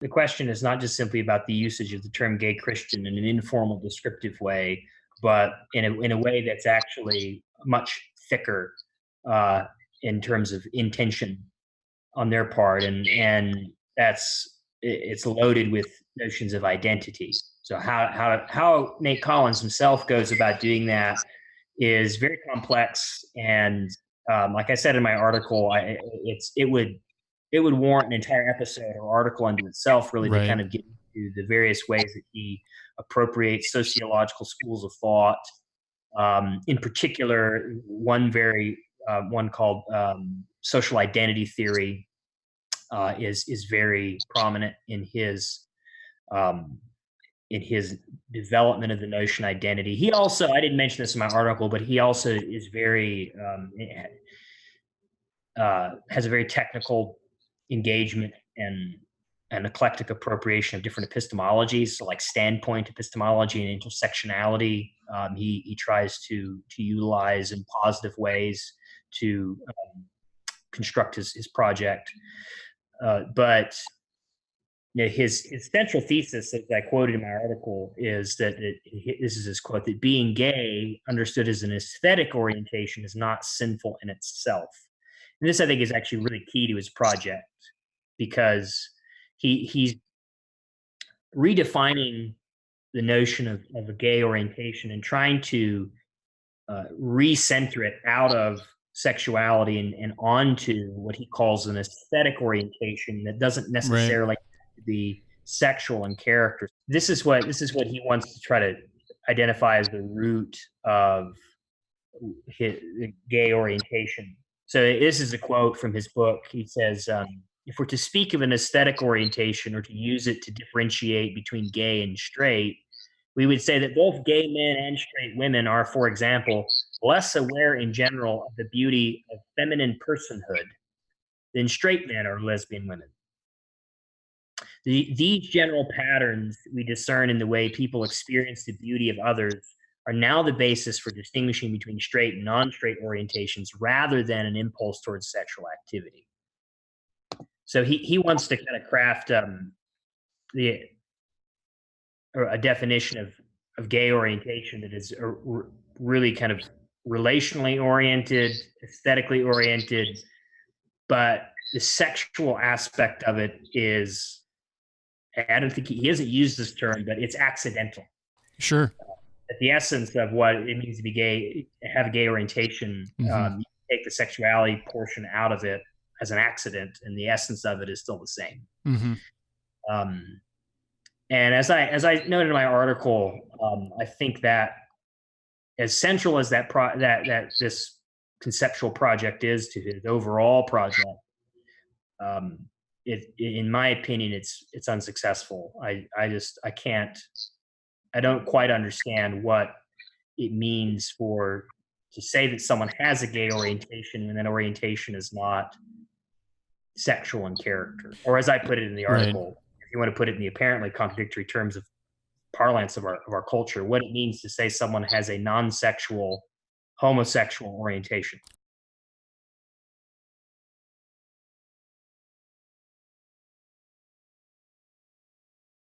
the question is not just simply about the usage of the term gay Christian in an informal, descriptive way, but in a way that's actually much thicker uh, in terms of intention on their part, and it's loaded with notions of identity. So how Nate Collins himself goes about doing that is very complex, and like I said in my article, it would warrant an entire episode or article unto itself, really, to Right. kind of get into the various ways that he appropriates sociological schools of thought. In particular, one called social identity theory is very prominent um, in his development of the notion identity. He also, I didn't mention this in my article, but he also is very has a very technical engagement and eclectic appropriation of different epistemologies, so like standpoint epistemology and intersectionality. He tries to utilize in positive ways to construct his project. But you know, his central thesis that I quoted in my article is that this is his quote, that being gay, understood as an aesthetic orientation, is not sinful in itself. And this, I think, is actually really key to his project, because he's redefining the notion of a gay orientation and trying to recenter it out of sexuality and onto what he calls an aesthetic orientation that doesn't Right. necessarily have to be sexual in character. This is what he wants to try to identify as the root of his gay orientation. So this is a quote from his book. He says, "If we're to speak of an aesthetic orientation or to use it to differentiate between gay and straight, we would say that both gay men and straight women are, for example, less aware in general of the beauty of feminine personhood than straight men or lesbian women. These general patterns we discern in the way people experience the beauty of others are now the basis for distinguishing between straight and non straight orientations rather than an impulse towards sexual activity." So he wants to kind of craft the or a definition of gay orientation that is really kind of relationally oriented, aesthetically oriented, but the sexual aspect of it is, I don't think he hasn't used this term, but it's accidental. Sure. At the essence of what it means to be gay, have a gay orientation, Hmm. you take the sexuality portion out of it as an accident, and the essence of it is still the same. Hmm. Um, and as I noted in my article, I think that as central as that this conceptual project is to his overall project, um, in my opinion, it's unsuccessful. I can't, I don't quite understand what it means for to say that someone has a gay orientation and that orientation is not sexual in character, or as I put it in the Right. article, if you want to put it in the apparently contradictory terms of parlance of our culture, what it means to say someone has a non-sexual homosexual orientation.